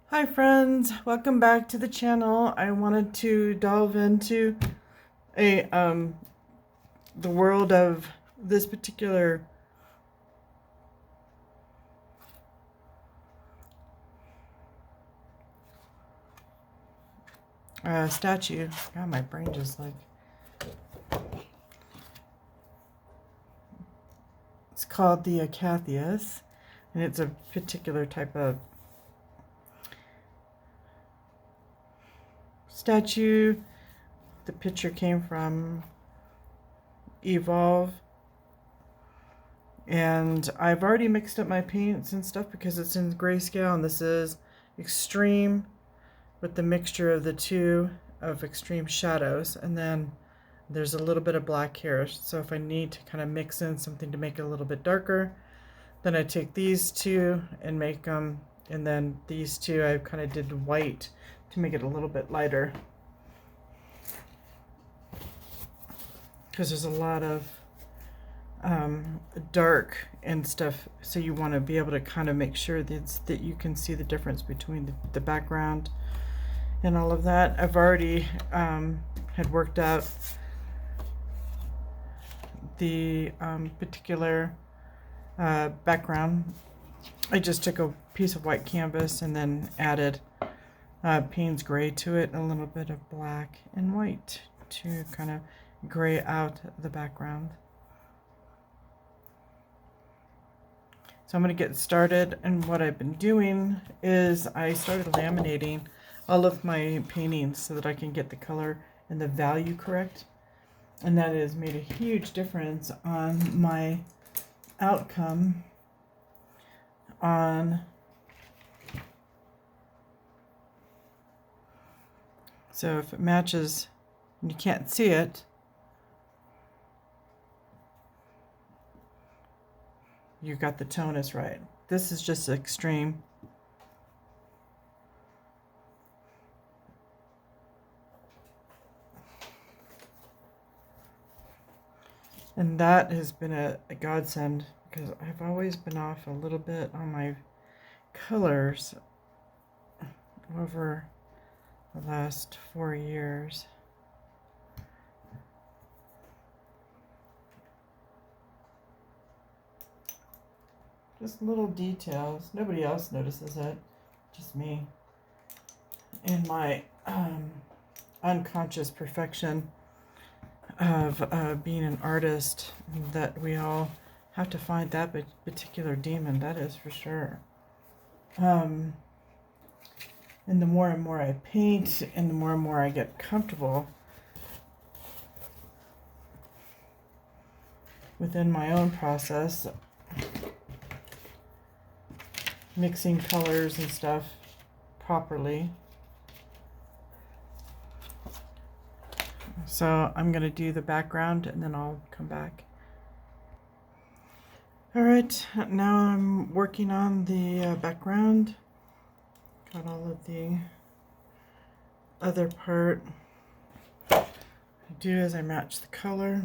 Hi friends, welcome back to the channel. I wanted to delve into the world of this particular statue. God, my brain just like, it's called the Acanthus, and it's a particular type of statue. The picture came from Evolve, and I've already mixed up my paints and stuff because it's in grayscale, and this is extreme with the mixture of the two of extreme shadows, and then there's a little bit of black here. So if I need to kind of mix in something to make it a little bit darker, then I take these two and make them, and then these two I kind of did white to make it a little bit lighter, because there's a lot of dark and stuff, so you want to be able to kind of make sure that you can see the difference between the background and all of that. I've already had worked out the particular background. I just took a piece of white canvas and then added Payne's gray to it, a little bit of black and white to kind of gray out the background. So I'm going to get started, and what I've been doing is I started laminating all of my paintings so that I can get the color and the value correct, and that has made a huge difference on my outcome on so if it matches and you can't see it, you got the tone is right. This is just extreme. And that has been a godsend, because I've always been off a little bit on my colors over the last 4 years. Just little details. Nobody else notices it, just me. And my unconscious perfection of being an artist, that we all have to find that particular demon, that is for sure. And the more and more I paint, and the more I get comfortable within my own process, mixing colors and stuff properly. So I'm going to do the background and then I'll come back. Alright, now I'm working on the background. Got all of the other part. What I do is I match the color.